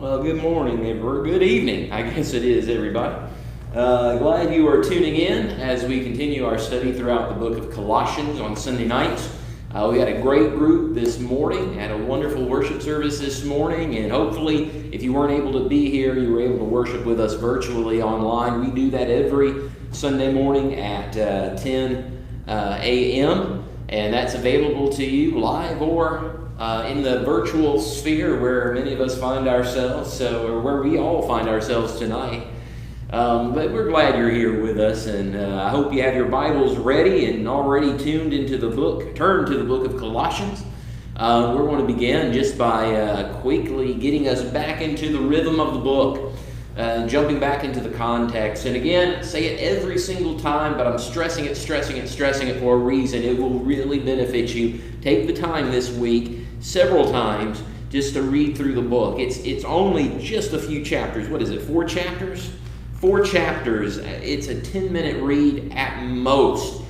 Well, good morning, or good evening, I guess it is, everybody. Glad you are tuning in as we continue our study throughout the book of Colossians on Sunday nights. We had a great group this morning, had a wonderful worship service this morning, and hopefully, if you weren't able to be here, you were able to worship with us virtually online. We do that every Sunday morning at 10 a.m., and that's available to you live or in the virtual sphere where many of us find ourselves, or where we all find ourselves tonight. But we're glad you're here with us, and I hope you have your Bibles ready and already turned to the book of Colossians. We're going to begin just by quickly getting us back into the rhythm of the book, jumping back into the context. And again, say it every single time, but I'm stressing it for a reason. It will really benefit you. Take the time this week, several times, just to read through the book. It's only just a few chapters. What is it, 4 chapters? 4 chapters. It's a 10-minute read at most.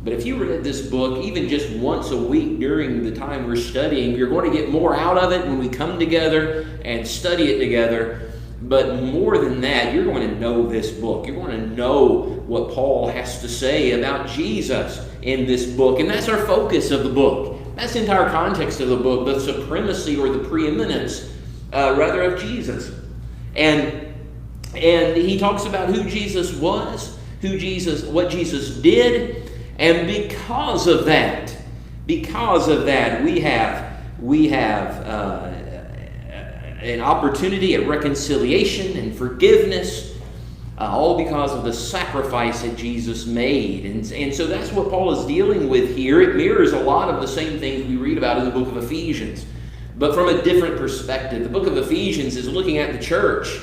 But if you read this book even just once a week during the time we're studying, you're going to get more out of it when we come together and study it together. But more than that, you're going to know this book. You're going to know what Paul has to say about Jesus in this book. And that's our focus of the book. That's the entire context of the book, the supremacy or the preeminence, rather, of Jesus. And he talks about who Jesus was, what Jesus did, and because of that, we have an opportunity at reconciliation and forgiveness, all because of the sacrifice that Jesus made. And so that's what Paul is dealing with here. It mirrors a lot of the same things we read about in the book of Ephesians, but from a different perspective. The book of Ephesians is looking at the church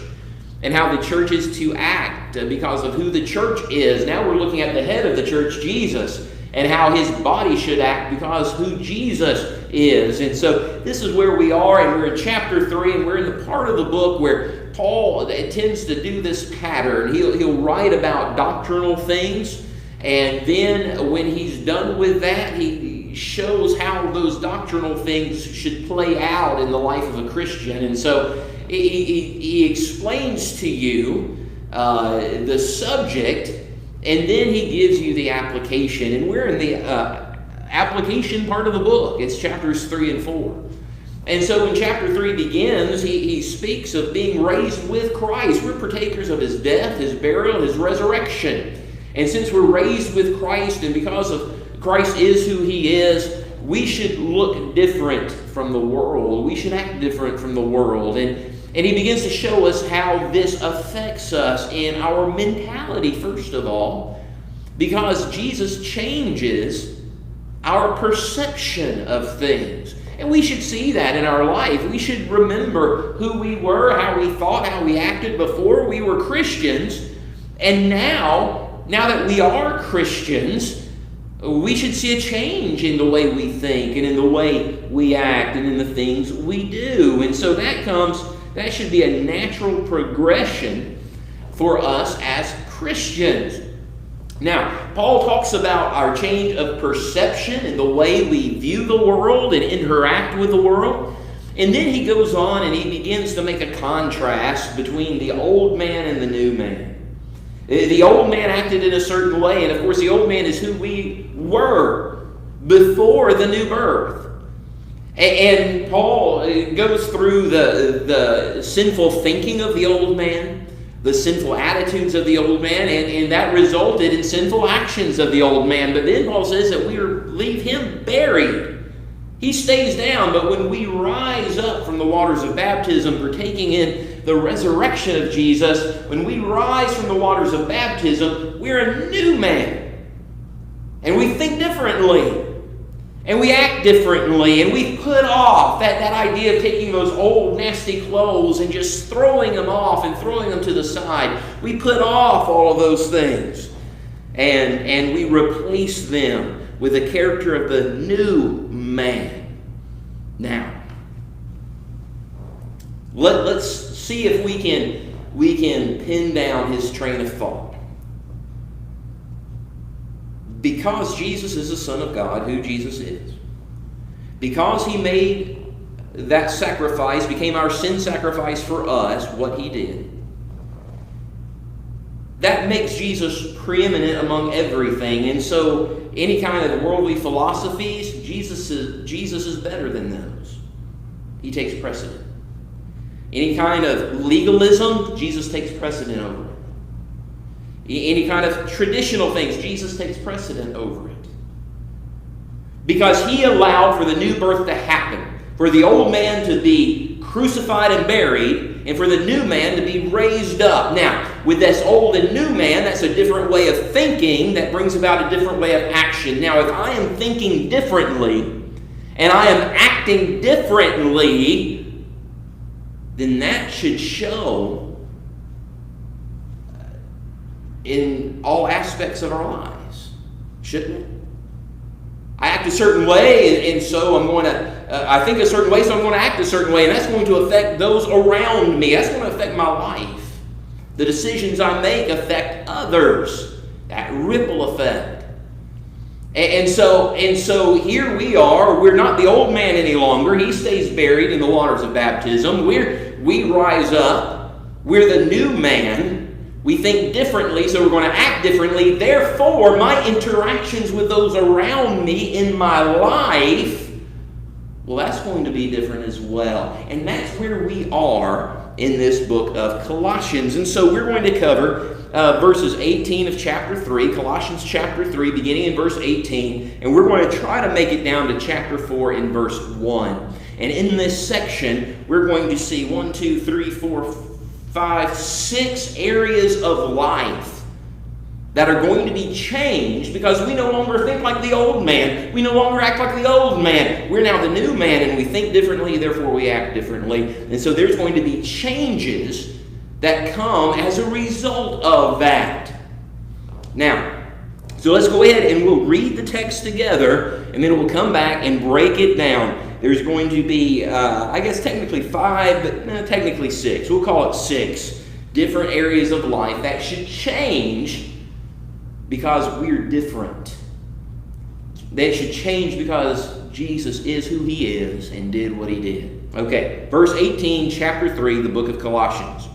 and how the church is to act because of who the church is. Now we're looking at the head of the church, Jesus, and how his body should act because who Jesus is. And so this is where we are, and we're in chapter 3, and we're in the part of the book where Paul tends to do this pattern. He'll write about doctrinal things, and then when he's done with that, he shows how those doctrinal things should play out in the life of a Christian. And so he explains to you the subject, and then he gives you the application. And we're in the application part of the book. It's chapters 3 and 4. And so when chapter 3 begins, he speaks of being raised with Christ. We're partakers of his death, his burial, his resurrection. And since we're raised with Christ, and because of Christ is who he is, we should look different from the world. We should act different from the world. And he begins to show us how this affects us in our mentality, first of all, because Jesus changes our perception of things. And we should see that in our life. We should remember who we were, how we thought, how we acted before we were Christians. And now that we are Christians, we should see a change in the way we think and in the way we act and in the things we do. And so that should be a natural progression for us as Christians. Now, Paul talks about our change of perception and the way we view the world and interact with the world. And then he goes on and he begins to make a contrast between the old man and the new man. The old man acted in a certain way, and of course the old man is who we were before the new birth. And Paul goes through the sinful thinking of the old man, the sinful attitudes of the old man, and that resulted in sinful actions of the old man. But then Paul says that we leave him buried. He stays down, but when we rise up from the waters of baptism, partaking in the resurrection of Jesus, when we rise from the waters of baptism, we're a new man. And we think differently. And we act differently, and we put off that idea of taking those old nasty clothes and just throwing them off and throwing them to the side. We put off all of those things, and we replace them with the character of the new man. Now, let's see if we can pin down his train of thought. Because Jesus is the Son of God, who Jesus is. Because he made that sacrifice, became our sin sacrifice for us, what he did, that makes Jesus preeminent among everything. And so any kind of worldly philosophies, Jesus is better than those. He takes precedent. Any kind of legalism, Jesus takes precedent over it. Any kind of traditional things, Jesus takes precedent over it. Because he allowed for the new birth to happen, for the old man to be crucified and buried, and for the new man to be raised up. Now, with this old and new man, that's a different way of thinking that brings about a different way of action. Now, if I am thinking differently, and I am acting differently, then that should show in all aspects of our lives, shouldn't it? I act a certain way, and so I'm going to, I think a certain way, so I'm going to act a certain way, and that's going to affect those around me. That's going to affect my life. The decisions I make affect others. That ripple effect. And so here we are. We're not the old man any longer. He stays buried in the waters of baptism. We rise up. We're the new man. We think differently, so we're going to act differently. Therefore, my interactions with those around me in my life, well, that's going to be different as well. And that's where we are in this book of Colossians. And so we're going to cover verses 18 of chapter 3, Colossians chapter 3, beginning in verse 18. And we're going to try to make it down to chapter 4 in verse 1. And in this section, we're going to see 1, 2, 3, 4, 5, 6 areas of life that are going to be changed because we no longer think like the old man. We no longer act like the old man. We're now the new man, and we think differently, therefore we act differently. And so there's going to be changes that come as a result of that. Now, so let's go ahead and we'll read the text together, and then we'll come back and break it down. There's going to be, I guess technically 5, but technically 6. We'll call it 6 different areas of life that should change because we're different. They should change because Jesus is who he is and did what he did. Okay, verse 18, chapter 3, the book of Colossians.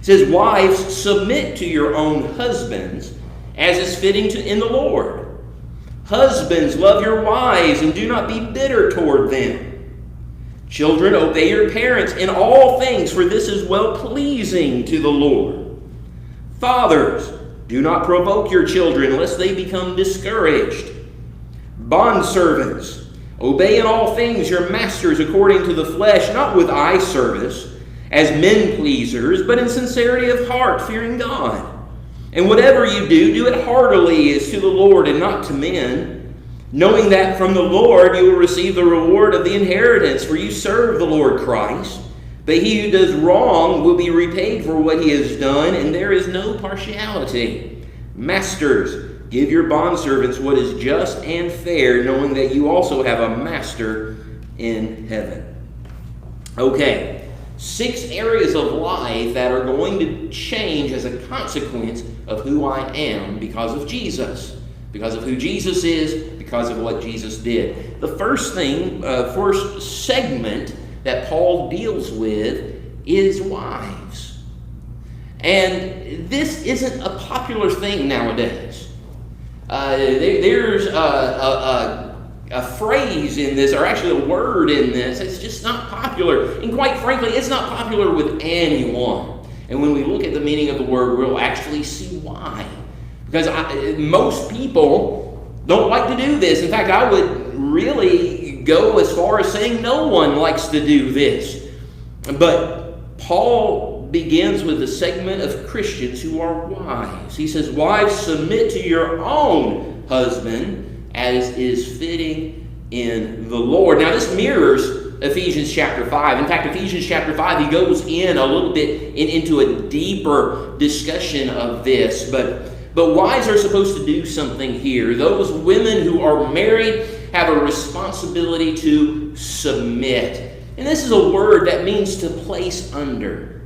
It says, "Wives, submit to your own husbands as is fitting in the Lord. Husbands, love your wives and do not be bitter toward them. Children, obey your parents in all things, for this is well-pleasing to the Lord. Fathers, do not provoke your children, lest they become discouraged. Bondservants, obey in all things your masters according to the flesh, not with eye service, as men pleasers, but in sincerity of heart, fearing God. And whatever you do, do it heartily as to the Lord and not to men, knowing that from the Lord you will receive the reward of the inheritance, for you serve the Lord Christ. But he who does wrong will be repaid for what he has done, and there is no partiality. Masters, give your bondservants what is just and fair, knowing that you also have a master in heaven." Okay, 6 areas of life that are going to change as a consequence of who I am because of Jesus. Because of who Jesus is, because of what Jesus did. The first thing, first segment that Paul deals with is wives. And this isn't a popular thing nowadays. There's a phrase in this, or actually a word in this, it's just not popular. And quite frankly, it's not popular with anyone. And when we look at the meaning of the word, we'll actually see why. Because most people don't like to do this. In fact, I would really go as far as saying no one likes to do this. But Paul begins with the segment of Christians who are wives. He says, "Wives, submit to your own husband as is fitting in the Lord." Now, this mirrors Ephesians chapter 5. In fact, Ephesians chapter 5, he goes in a little bit into a deeper discussion of this. But wives are supposed to do something here. Those women who are married have a responsibility to submit. And this is a word that means to place under.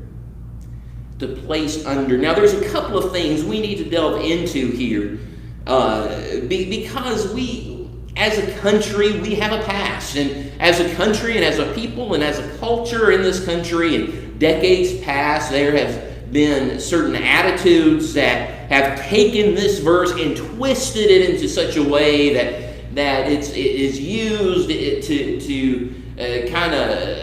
To place under. Now, there's a couple of things we need to delve into here. Because we, as a country, we have a past. And as a country and as a people and as a culture in this country in decades past, there have been certain attitudes that have taken this verse and twisted it into such a way that it is used to kind of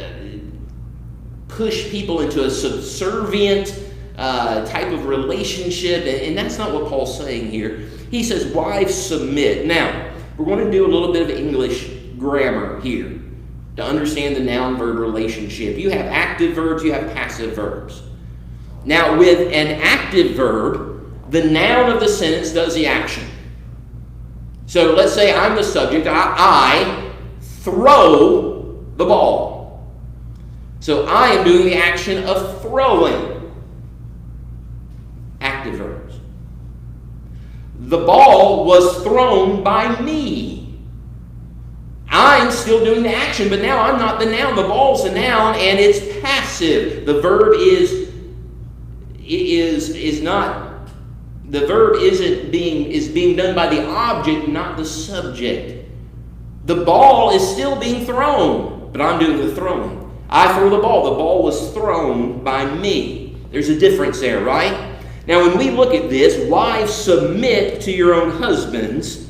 push people into a subservient type of relationship, and that's not what Paul's saying here. He says, wives, submit. Now, we're going to do a little bit of English grammar here to understand the noun-verb relationship. You have active verbs, you have passive verbs. Now, with an active verb, the noun of the sentence does the action. So let's say I'm the subject. I throw the ball. So I am doing the action of throwing. Active verbs. The ball was thrown by me. I'm still doing the action, but now I'm not the noun. The ball's the noun, and it's passive. The verb is not. The verb is being done by the object, not the subject. The ball is still being thrown, but I'm doing the throwing. I throw the ball. The ball was thrown by me. There's a difference there, right? Now, when we look at this, wives, submit to your own husbands.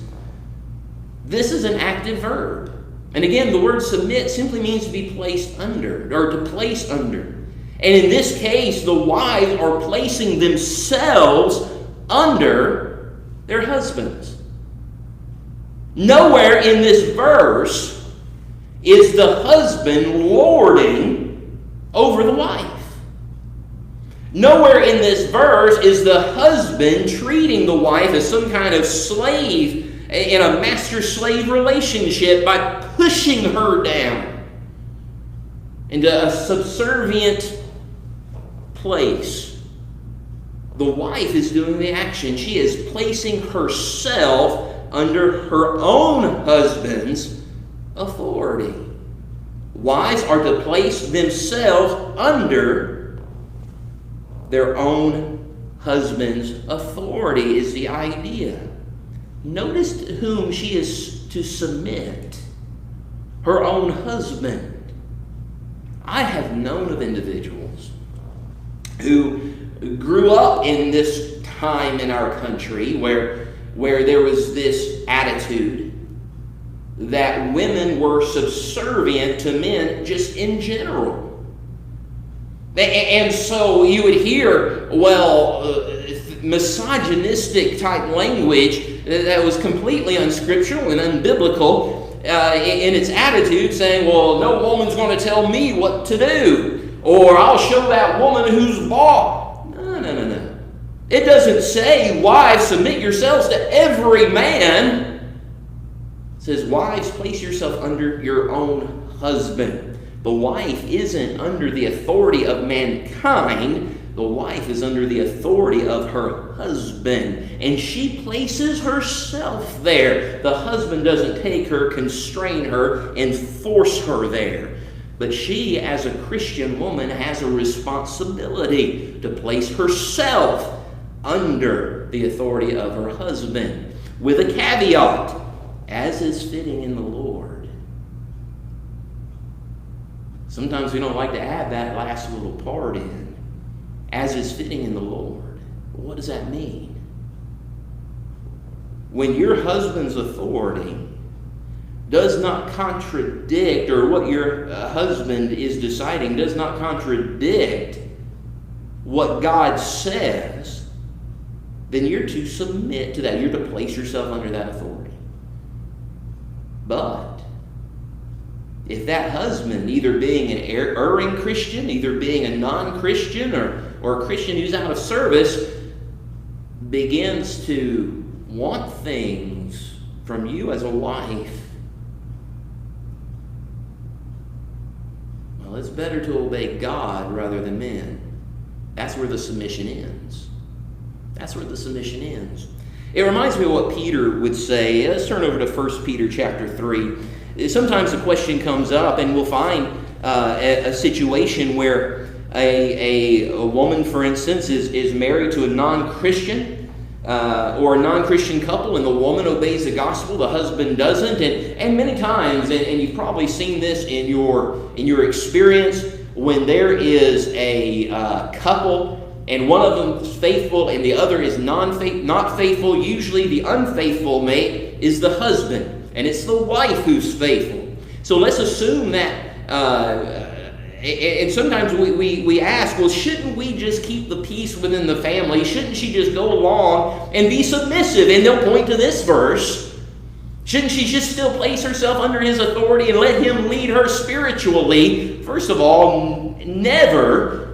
This is an active verb. And again, the word submit simply means to be placed under, or to place under. And in this case, the wives are placing themselves under their husbands. Nowhere in this verse is the husband lording over the wife. Nowhere in this verse is the husband treating the wife as some kind of slave in a master-slave relationship by pushing her down into a subservient place. The wife is doing the action. She is placing herself under her own husband's authority. Wives are to place themselves under their own husband's authority is the idea. Notice to whom she is to submit. Her own husband. I have known of individuals who grew up in this time in our country where there was this attitude that women were subservient to men just in general. And so you would hear, misogynistic type language that was completely unscriptural and unbiblical in its attitude, saying, well, no woman's going to tell me what to do, or I'll show that woman who's boss. No. It doesn't say, wives, submit yourselves to every man. It says, wives, place yourself under your own husband. The wife isn't under the authority of mankind. The wife is under the authority of her husband. And she places herself there. The husband doesn't take her, constrain her, and force her there. But she, as a Christian woman, has a responsibility to place herself under the authority of her husband. With a caveat, as is fitting in the Lord. Sometimes we don't like to add that last little part in. As is fitting in the Lord. What does that mean? When your husband's authority does not contradict, or what your husband is deciding does not contradict what God says, then you're to submit to that. You're to place yourself under that authority. But if that husband, either being an erring Christian, either being a non-Christian, or a Christian who's out of service, begins to want things from you as a wife, well, it's better to obey God rather than men. That's where the submission ends. That's where the submission ends. It reminds me of what Peter would say. Let's turn over to 1 Peter chapter 3. Sometimes the question comes up, and we'll find a situation where a woman, for instance, is married to a non-Christian, or a non-Christian couple, and the woman obeys the gospel, the husband doesn't. And many times, and you've probably seen this in your experience, when there is a couple and one of them is faithful and the other is not faithful, usually the unfaithful mate is the husband, and it's the wife who's faithful. So let's assume that, and sometimes we ask, well, shouldn't we just keep the peace within the family? Shouldn't she just go along and be submissive? And they'll point to this verse. Shouldn't she just still place herself under his authority and let him lead her spiritually? First of all, never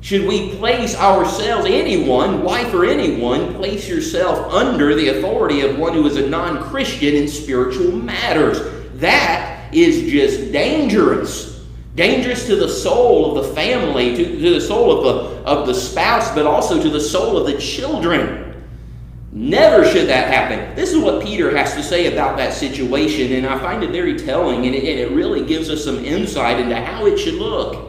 should we place ourselves, anyone, wife or anyone, place yourself under the authority of one who is a non-Christian in spiritual matters. That is just dangerous. Dangerous to the soul of the family, to the soul of the spouse, but also to the soul of the children. Never should that happen. This is what Peter has to say about that situation, and I find it very telling, and it really gives us some insight into how it should look.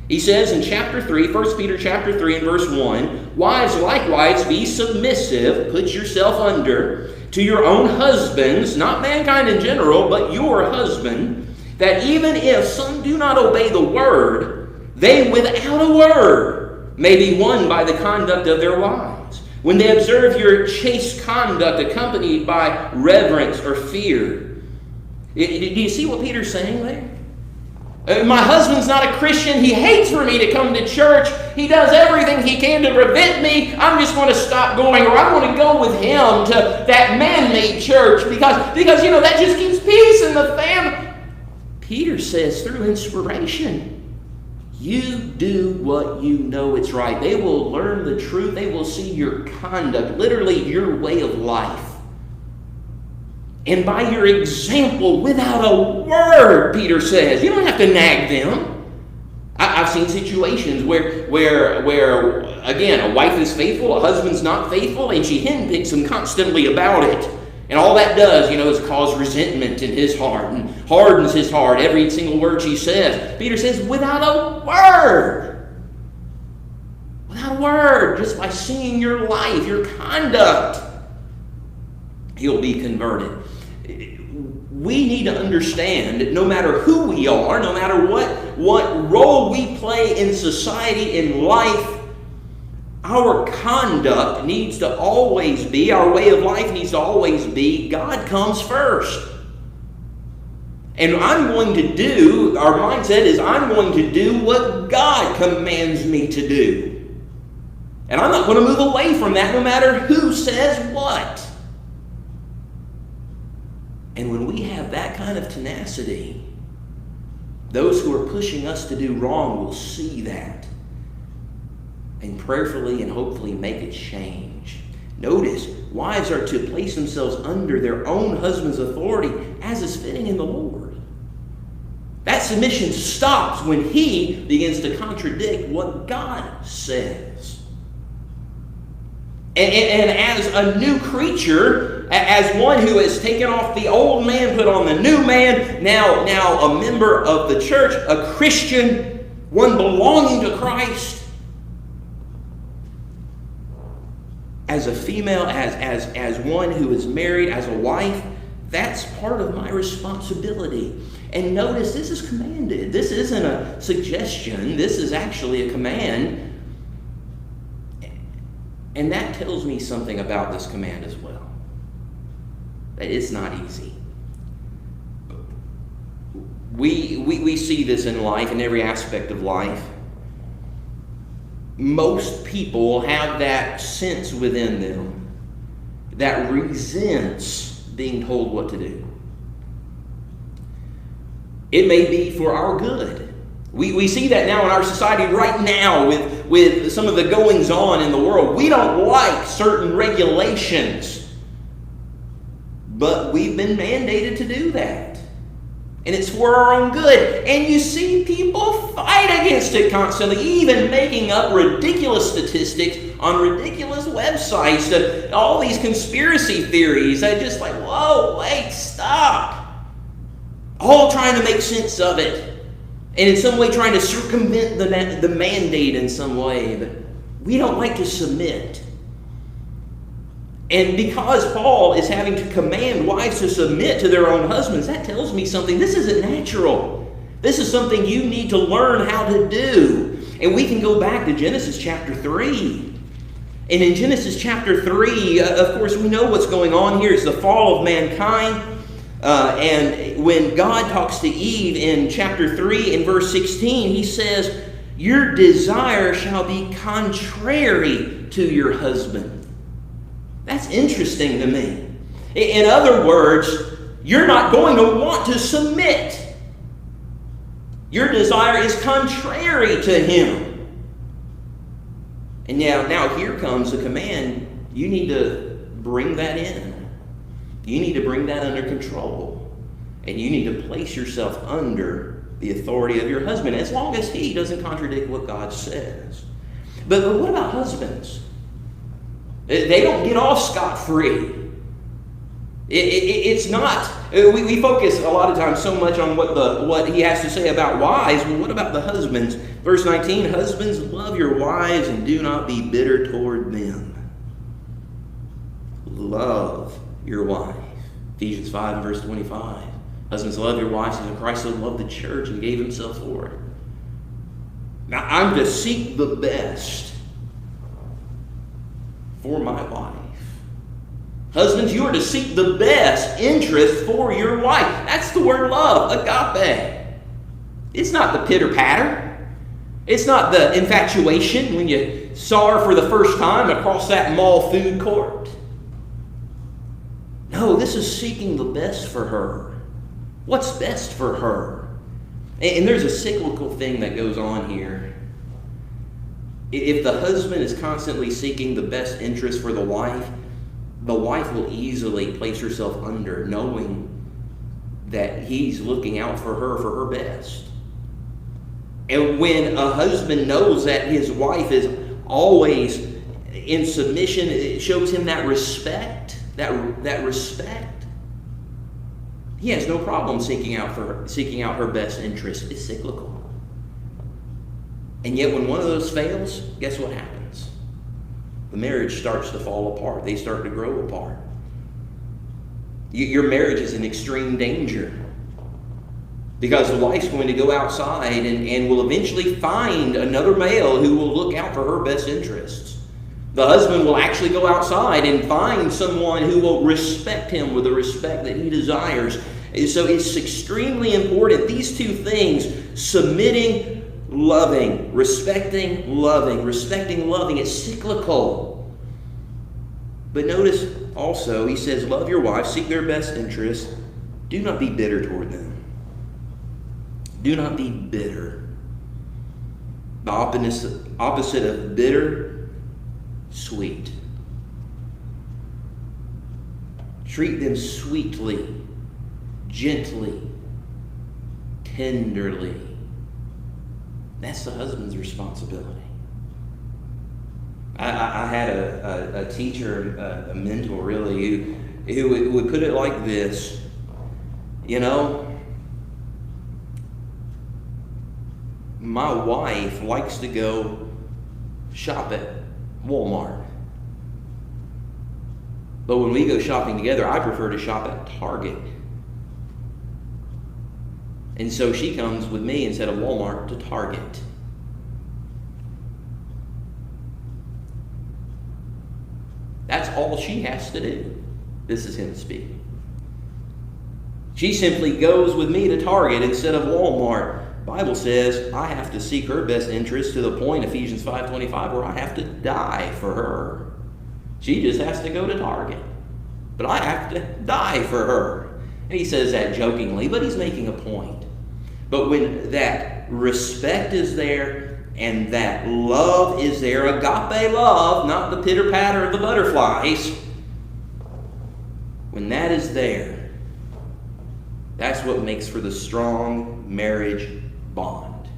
He says in chapter 3, 1 Peter chapter 3 and verse 1, "Wives likewise be submissive," put yourself under, "to your own husbands," not mankind in general, but your husband, "that even if some do not obey the word, they without a word may be won by the conduct of their wives, when they observe your chaste conduct accompanied by reverence or fear." Do you see what Peter's saying there? My husband's not a Christian. He hates for me to come to church. He does everything he can to prevent me. I'm just going to stop going, or I'm going to go with him to that man-made church because that just keeps peace in the family. Peter says through inspiration, you do what you know it's right. They will learn the truth. They will see your conduct, literally your way of life. And by your example, without a word, Peter says, you don't have to nag them. I've seen situations where again, a wife is faithful, a husband's not faithful, and she henpicks him constantly about it. And all that does, is cause resentment in his heart and hardens his heart every single word she says. Peter says, without a word. Without a word, just by seeing your life, your conduct, he'll be converted. We need to understand that no matter who we are, no matter what role we play in society, in life, our conduct needs to always be, our way of life needs to always be, God comes first. And our mindset is, I'm going to do what God commands me to do. And I'm not going to move away from that no matter who says what. And when we have that kind of tenacity, those who are pushing us to do wrong will see that and prayerfully and hopefully make a change. Notice, wives are to place themselves under their own husband's authority as is fitting in the Lord. That submission stops when he begins to contradict what God says. And as a new creature, as one who has taken off the old man, put on the new man, now a member of the church, a Christian, one belonging to Christ, as a female, as one who is married, as a wife, that's part of my responsibility. And notice, this is commanded. This isn't a suggestion. This is actually a command. And that tells me something about this command as well. That it's not easy. We see this in life, in every aspect of life. Most people have that sense within them that resents being told what to do. It may be for our good. We see that now in our society right now with some of the goings on in the world. We don't like certain regulations, but we've been mandated to do that. And it's for our own good. And you see people fight against it constantly, even making up ridiculous statistics on ridiculous websites, all these conspiracy theories. I just like, whoa, wait, stop. All trying to make sense of it. And in some way trying to circumvent the mandate in some way. But we don't like to submit. And because Paul is having to command wives to submit to their own husbands, that tells me something. This isn't natural. This is something you need to learn how to do. And we can go back to Genesis chapter 3. And in Genesis chapter 3, of course, we know what's going on here. It's the fall of mankind. And when God talks to Eve in chapter 3 in verse 16, he says, "Your desire shall be contrary to your husband." That's interesting to me. In other words, you're not going to want to submit. Your desire is contrary to him. And now here comes the command. You need to bring that in. You need to bring that under control. And you need to place yourself under the authority of your husband, as long as he doesn't contradict what God says. But what about husbands? They don't get off scot-free. It's not. We focus a lot of times so much on what he has to say about wives. Well, what about the husbands? Verse 19, "Husbands, love your wives and do not be bitter toward them." Love your wife. Ephesians 5 and verse 25. "Husbands, love your wives as Christ so loved the church and gave himself for it." Now, I'm to seek the best for my wife. Husbands, you are to seek the best interest for your wife. That's the word love, agape. It's not the pitter-patter. It's not the infatuation when you saw her for the first time across that mall food court. No, this is seeking the best for her. What's best for her? And there's a cyclical thing that goes on here. If the husband is constantly seeking the best interest for the wife will easily place herself under, knowing that he's looking out for her best. And when a husband knows that his wife is always in submission, it shows him that respect, that respect. He has no problem seeking out her best interest. It's cyclical. And yet when one of those fails, guess what happens? The marriage starts to fall apart. They start to grow apart. Your marriage is in extreme danger. Because the wife's going to go outside and will eventually find another male who will look out for her best interests. The husband will actually go outside and find someone who will respect him with the respect that he desires. So it's extremely important. These two things, submitting, loving, respecting, loving, it's cyclical. But notice also, he says, love your wife, seek their best interest. Do not be bitter toward them. Do not be bitter. The opposite of bitter, sweet. Treat them sweetly, gently, tenderly. That's the husband's responsibility. I had a teacher, a mentor really, who would put it like this. You know, my wife likes to go shop at Walmart. But when we go shopping together, I prefer to shop at Target. And so she comes with me instead of Walmart to Target. That's all she has to do. This is him speaking. She simply goes with me to Target instead of Walmart. The Bible says I have to seek her best interest to the point, Ephesians 5:25, where I have to die for her. She just has to go to Target. But I have to die for her. And he says that jokingly, but he's making a point. But when that respect is there and that love is there, agape love, not the pitter-patter of the butterflies, when that is there, that's what makes for the strong marriage bond,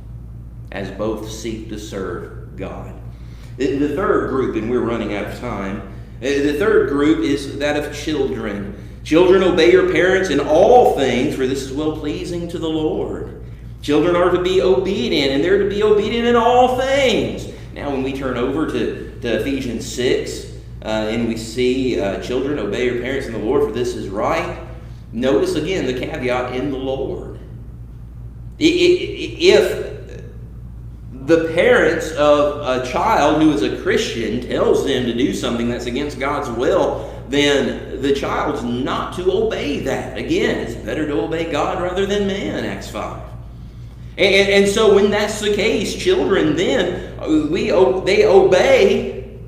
as both seek to serve God. The third group, and we're running out of time, the third group is that of children. Children, obey your parents in all things, for this is well-pleasing to the Lord. Children are to be obedient, and they're to be obedient in all things. Now, when we turn over to Ephesians 6, and we see children, obey your parents in the Lord, for this is right. Notice again the caveat, in the Lord. If the parents of a child who is a Christian tells them to do something that's against God's will, then the child's not to obey that. Again, it's better to obey God rather than man, Acts 5. And so when that's the case, children then, they obey,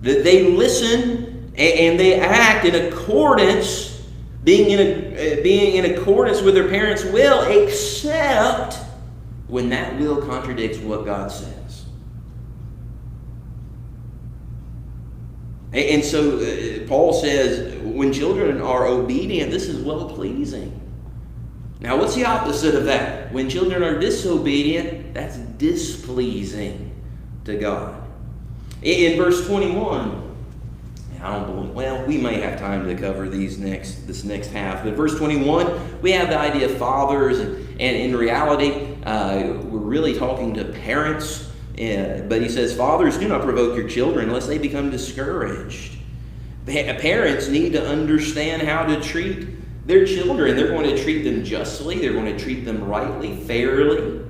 they listen, and they act in accordance, being in accordance with their parents' will, except when that will contradicts what God says. And so Paul says, when children are obedient, this is well-pleasing. Now, what's the opposite of that? When children are disobedient, that's displeasing to God. In verse 21, we may have time to cover this next half, but verse 21, we have the idea of fathers, and in reality, we're really talking to parents. But he says, fathers, do not provoke your children lest they become discouraged. Parents need to understand how to treat their children. They're going to treat them justly. They're going to treat them rightly, fairly.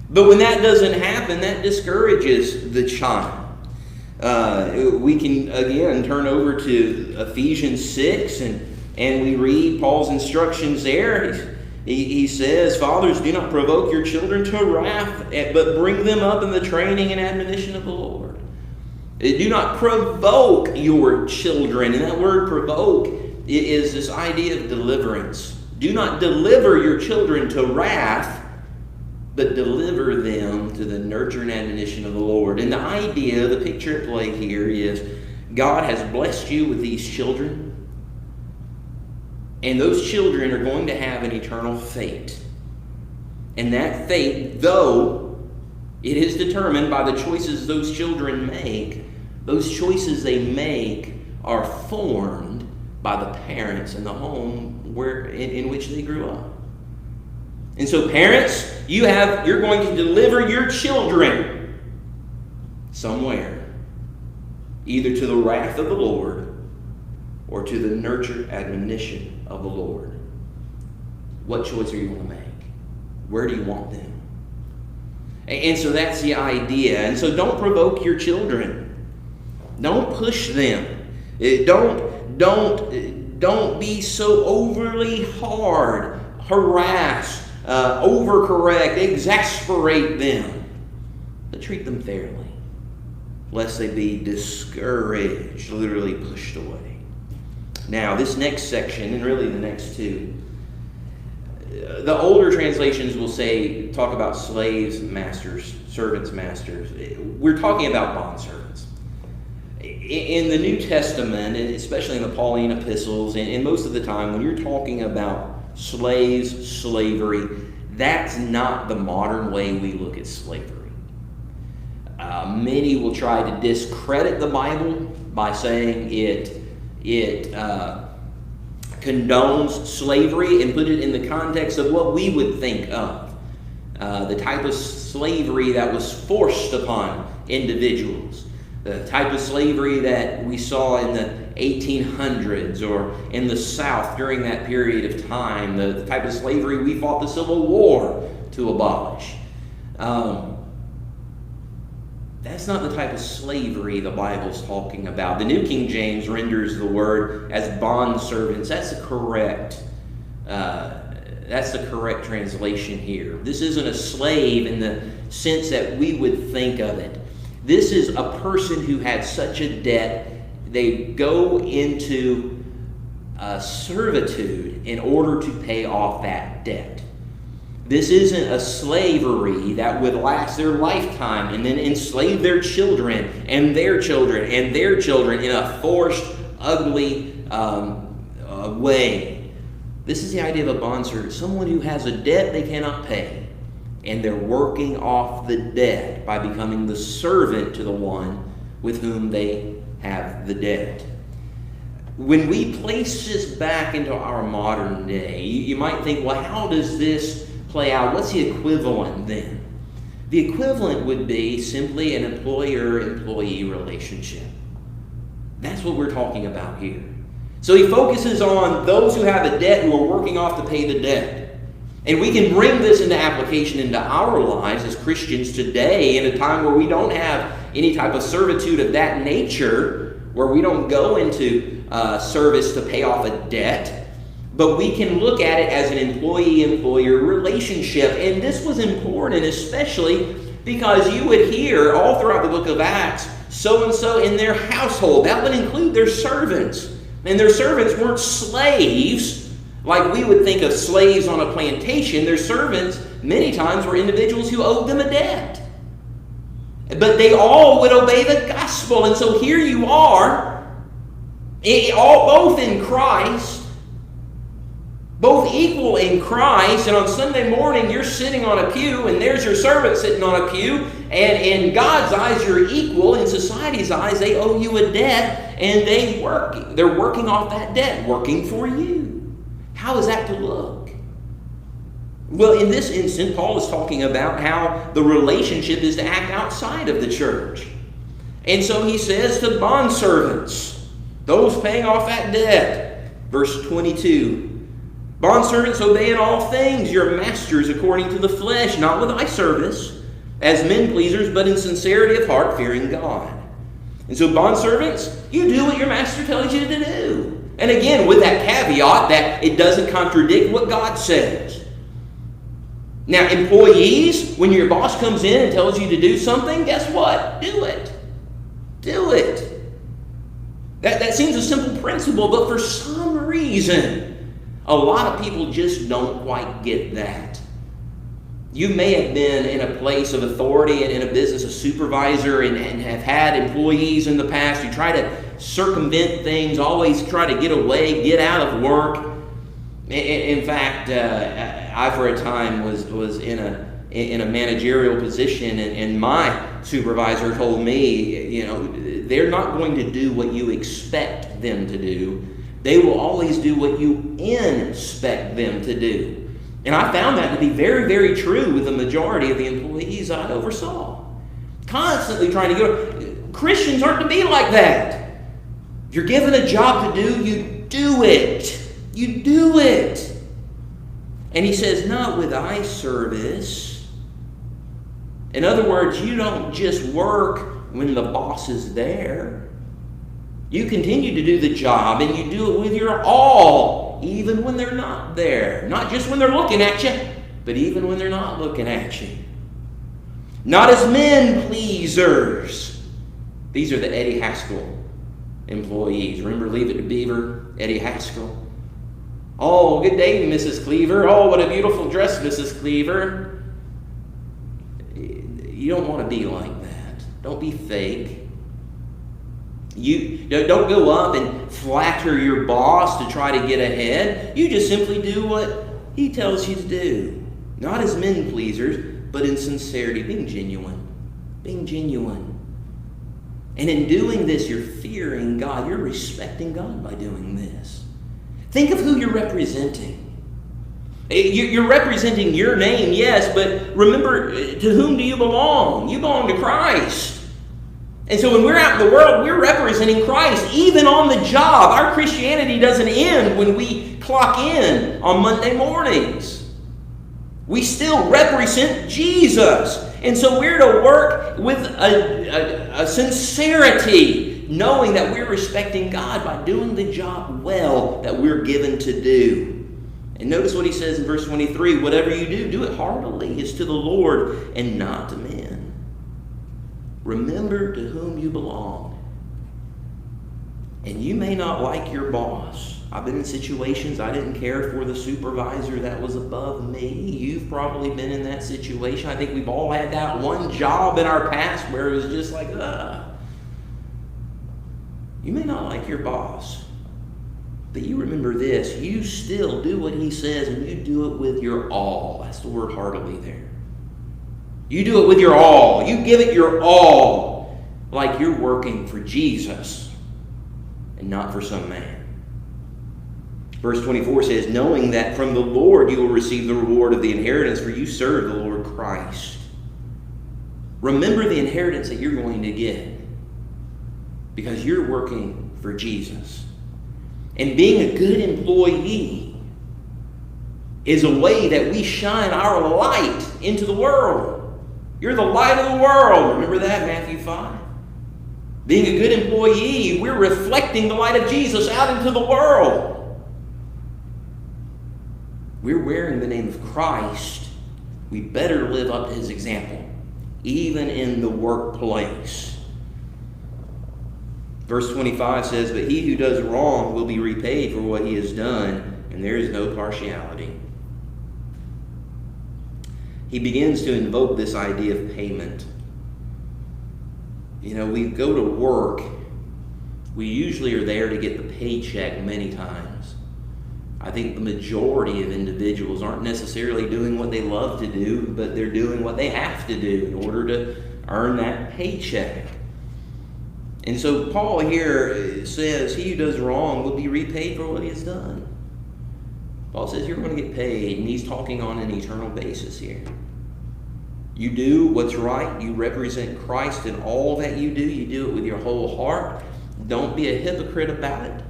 But when that doesn't happen, that discourages the child. We can, again, turn over to Ephesians 6, and we read Paul's instructions there. He says, fathers, do not provoke your children to wrath, but bring them up in the training and admonition of the Lord. Do not provoke your children. And that word provoke is this idea of deliverance. Do not deliver your children to wrath, but deliver them to the nurture and admonition of the Lord. And the idea, the picture at play here is God has blessed you with these children. And those children are going to have an eternal fate. And that fate, though it is determined by the choices those children make, those choices they make are formed by the parents in the home in which they grew up. And so parents, you're going to deliver your children somewhere, either to the wrath of the Lord or to the nurture admonition of the Lord. What choice are you going to make? Where do you want them? And so that's the idea. And so don't provoke your children. Don't push them. Don't be so overly hard, harass, overcorrect, exasperate them. But treat them fairly, lest they be discouraged, literally pushed away. Now, this next section, and really the next two, the older translations will talk about slaves, masters, servants, masters. We're talking about bondservants. In the New Testament, and especially in the Pauline epistles, and most of the time when you're talking about slaves, slavery, that's not the modern way we look at slavery. Many will try to discredit the Bible by saying it condones slavery and put it in the context of what we would think of. The type of slavery that was forced upon individuals. The type of slavery that we saw in the 1800s or in the South during that period of time. The type of slavery we fought the Civil War to abolish. That's not the type of slavery the Bible's talking about. The New King James renders the word as bondservants. That's the correct translation here. This isn't a slave in the sense that we would think of it. This is a person who had such a debt, they go into servitude in order to pay off that debt. This isn't a slavery that would last their lifetime and then enslave their children and their children and their children in a forced, ugly way. This is the idea of a bondservant, someone who has a debt they cannot pay, and they're working off the debt by becoming the servant to the one with whom they have the debt. When we place this back into our modern day, you might think, well, how does this play out? What's the equivalent then? The equivalent would be simply an employer-employee relationship. That's what we're talking about here. So he focuses on those who have a debt, who are working off to pay the debt. And we can bring this into application into our lives as Christians today, in a time where we don't have any type of servitude of that nature, where we don't go into service to pay off a debt. But we can look at it as an employee-employer relationship. And this was important, especially because you would hear all throughout the book of Acts, so-and-so in their household. That would include their servants. And their servants weren't slaves, like we would think of slaves on a plantation. Their servants, many times, were individuals who owed them a debt. But they all would obey the gospel. And so here you are, both in Christ, both equal in Christ, and on Sunday morning you're sitting on a pew, and there's your servant sitting on a pew, and in God's eyes you're equal. In society's eyes, they owe you a debt, and they're working off that debt, working for you. How is that to look? Well, in this instant, Paul is talking about how the relationship is to act outside of the church. And so he says to bondservants, those paying off that debt, verse 22, bondservants, obey in all things your masters according to the flesh, not with eye service, as men pleasers, but in sincerity of heart, fearing God. And so bondservants, you do what your master tells you to do. And again, with that caveat that it doesn't contradict what God says. Now, employees, when your boss comes in and tells you to do something, guess what? Do it. Do it. That seems a simple principle, but for some reason, a lot of people just don't quite get that. You may have been in a place of authority and in a business, a supervisor, and have had employees in the past who try to circumvent things, always try to get away, get out of work. In fact, I for a time was in a managerial position, and my supervisor told me, they're not going to do what you expect them to do. They will always do what you expect them to do. And I found that to be very, very true with the majority of the employees I oversaw. Constantly trying to go. Christians aren't to be like that. If you're given a job to do, you do it. You do it. And he says, not with eye service. In other words, you don't just work when the boss is there. You continue to do the job, and you do it with your all, even when they're not there. Not just when they're looking at you, but even when they're not looking at you. Not as men pleasers. These are the Eddie Haskell employees. Remember Leave It to Beaver, Eddie Haskell? Oh, good day, Mrs. Cleaver. Oh, what a beautiful dress, Mrs. Cleaver. You don't want to be like that. Don't be fake. You don't go up and flatter your boss to try to get ahead. You just simply do what he tells you to do. Not as men pleasers, but in sincerity, being genuine. Being genuine. And in doing this, you're fearing God. You're respecting God by doing this. Think of who you're representing. You're representing your name, yes, but remember, to whom do you belong? You belong to Christ. And so when we're out in the world, we're representing Christ, even on the job. Our Christianity doesn't end when we clock in on Monday mornings. We still represent Jesus. And so we're to work with a sincerity, knowing that we're respecting God by doing the job well that we're given to do. And notice what he says in verse 23, whatever you do, do it heartily. It's to the Lord and not to men. Remember to whom you belong. And you may not like your boss. I've been in situations I didn't care for the supervisor that was above me. You've probably been in that situation. I think we've all had that one job in our past where it was just like, You may not like your boss. But you remember this. You still do what he says, and you do it with your all. That's the word heartily there. You do it with your all. You give it your all, like you're working for Jesus and not for some man. Verse 24 says, knowing that from the Lord you will receive the reward of the inheritance, for you serve the Lord Christ. Remember the inheritance that you're going to get, because you're working for Jesus. And being a good employee is a way that we shine our light into the world. You're the light of the world. Remember that, Matthew 5? Being a good employee, we're reflecting the light of Jesus out into the world. We're wearing the name of Christ. We better live up to his example, even in the workplace. Verse 25 says, "But he who does wrong will be repaid for what he has done, and there is no partiality." He begins to invoke this idea of payment. You know, we go to work. We usually are there to get the paycheck many times. I think the majority of individuals aren't necessarily doing what they love to do, but they're doing what they have to do in order to earn that paycheck. And so Paul here says, he who does wrong will be repaid for what he has done. Paul says you're going to get paid, and he's talking on an eternal basis here. You do what's right. You represent Christ in all that you do. You do it with your whole heart. Don't be a hypocrite about it.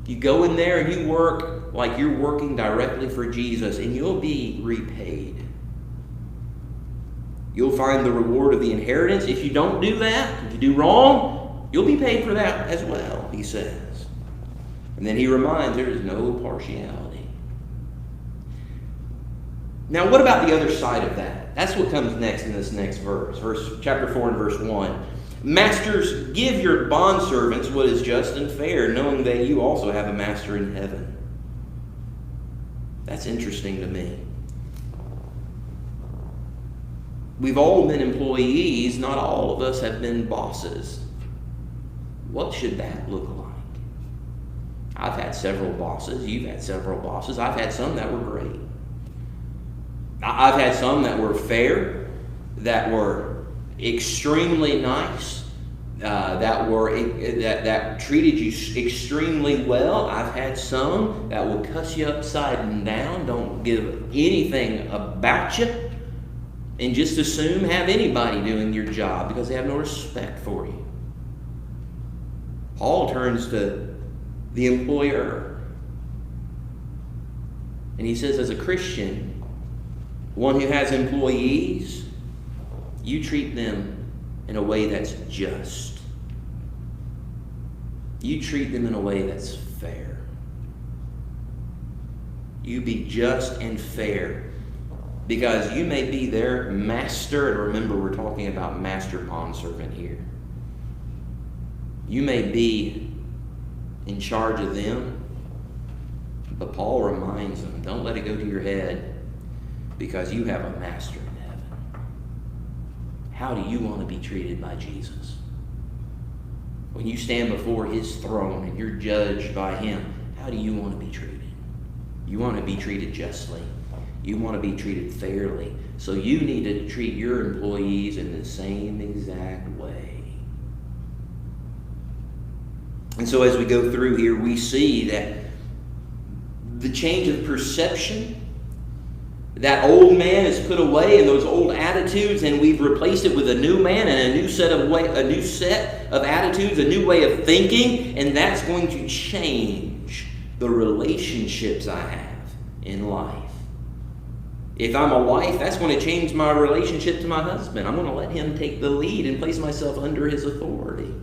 You go in there and you work like you're working directly for Jesus, and you'll be repaid. You'll find the reward of the inheritance. If you don't do that, if you do wrong, you'll be paid for that as well, he says. And then he reminds there is no partiality. Now, what about the other side of that? That's what comes next in this next verse. Chapter 4 and verse 1. "Masters, give your bondservants what is just and fair, knowing that you also have a master in heaven." That's interesting to me. We've all been employees. Not all of us have been bosses. What should that look like? I've had several bosses. You've had several bosses. I've had some that were great. I've had some that were fair, that were extremely nice, that treated you extremely well. I've had some that will cuss you upside and down, don't give anything about you, and just assume have anybody doing your job because they have no respect for you. Paul turns to the employer, and he says, as a Christian, one who has employees, you treat them in a way that's just. You treat them in a way that's fair. You be just and fair, because you may be their master, and remember we're talking about master bondservant here. You may be in charge of them, but Paul reminds them, don't let it go to your head, because you have a master in heaven. How do you want to be treated by Jesus? When you stand before his throne and you're judged by him, how do you want to be treated? You want to be treated justly. You want to be treated fairly. So you need to treat your employees in the same exact way. And so as we go through here, we see that the change of perception, that old man is put away and those old attitudes, and we've replaced it with a new man and a new set of attitudes, a new way of thinking, and that's going to change the relationships I have in life. If I'm a wife, that's going to change my relationship to my husband. I'm going to let him take the lead and place myself under his authority,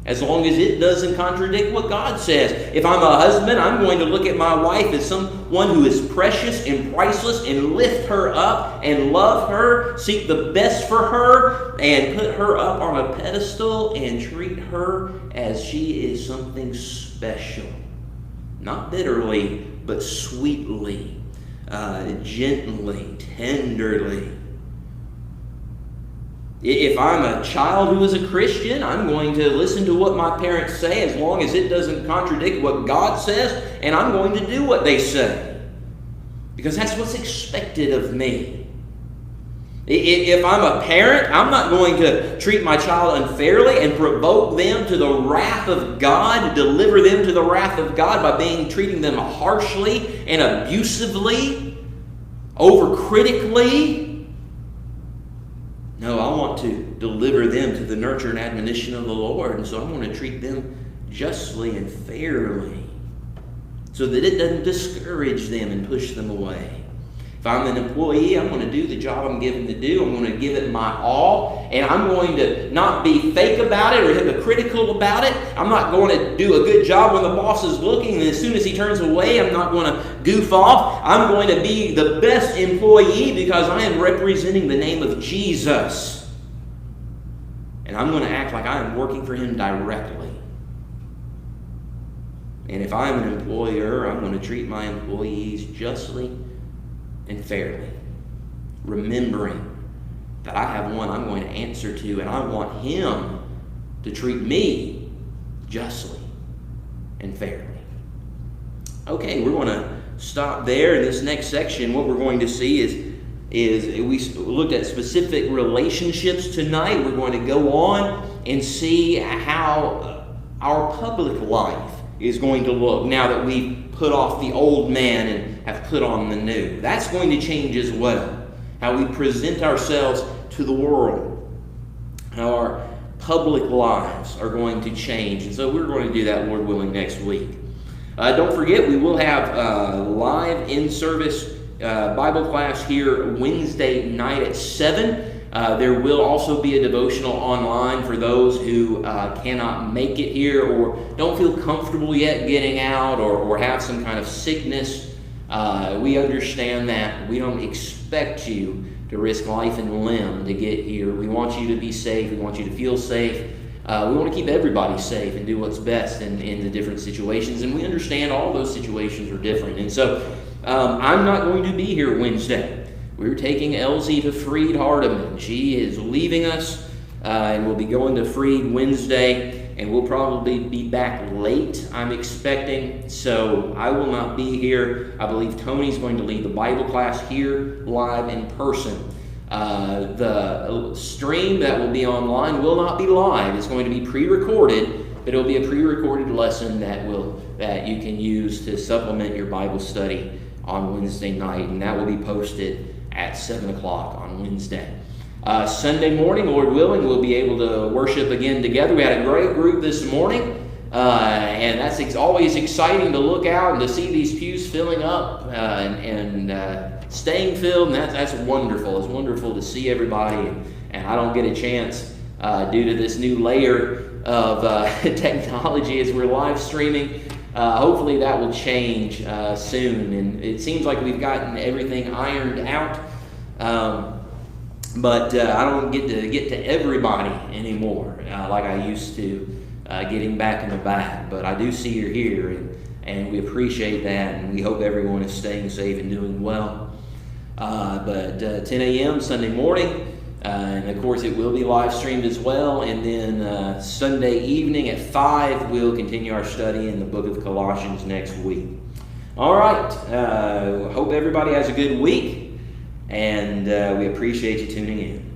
as long as it doesn't contradict what God says. If I'm a husband, I'm going to look at my wife as someone who is precious and priceless, and lift her up and love her, seek the best for her, and put her up on a pedestal and treat her as she is something special. Not bitterly, but sweetly, gently, tenderly. If I'm a child who is a Christian, I'm going to listen to what my parents say as long as it doesn't contradict what God says, and I'm going to do what they say, because that's what's expected of me. If I'm a parent, I'm not going to treat my child unfairly and provoke them to the wrath of God, deliver them to the wrath of God by treating them harshly and abusively, overcritically. No, I want to deliver them to the nurture and admonition of the Lord, and so I'm going to treat them justly and fairly, so that it doesn't discourage them and push them away. If I'm an employee, I'm going to do the job I'm given to do. I'm going to give it my all, and I'm going to not be fake about it or hypocritical about it. I'm not going to do a good job when the boss is looking, and as soon as he turns away, I'm not going to goof off. I'm going to be the best employee because I am representing the name of Jesus. And I'm going to act like I am working for Him directly. And if I'm an employer, I'm going to treat my employees justly and fairly, remembering that I have one I'm going to answer to, and I want Him to treat me justly and fairly. Okay, we're going to stop there. In this next section, what we're going to see is we looked at specific relationships tonight. We're going to go on and see how our public life is going to look now that we've put off the old man and have put on the new. That's going to change as well. How we present ourselves to the world. How our public lives are going to change. And so we're going to do that, Lord willing, next week. Don't forget, we will have live in-service Bible class here Wednesday night at 7. There will also be a devotional online for those who cannot make it here or don't feel comfortable yet getting out or have some kind of sickness. We understand that. We don't expect you to risk life and limb to get here. We want you to be safe. We want you to feel safe. We want to keep everybody safe and do what's best in the different situations. And we understand all those situations are different. And so I'm not going to be here Wednesday. We're taking Elsie to Freed Hardeman. She is leaving us, and we'll be going to Freed Wednesday, and we'll probably be back late, I'm expecting. So I will not be here. I believe Tony's going to lead the Bible class here live in person. The stream that will be online will not be live. It's going to be pre-recorded, but it'll be a pre-recorded lesson that you can use to supplement your Bible study on Wednesday night, and that will be posted at 7 o'clock on Wednesday. Sunday morning, Lord willing, we'll be able to worship again together. We had a great group this morning, and that's always exciting to look out and to see these pews filling up and staying filled, and that's wonderful. It's wonderful to see everybody, and I don't get a chance due to this new layer of technology as we're live streaming. Hopefully that will change soon, and it seems like we've gotten everything ironed out, but I don't get to everybody anymore like I used to getting back in the back, but I do see you're here, and we appreciate that, and we hope everyone is staying safe and doing well. But 10 a.m. Sunday morning, and of course it will be live streamed as well, and then Sunday evening at 5 we'll continue our study in the book of Colossians next week. All right, hope everybody has a good week, and we appreciate you tuning in.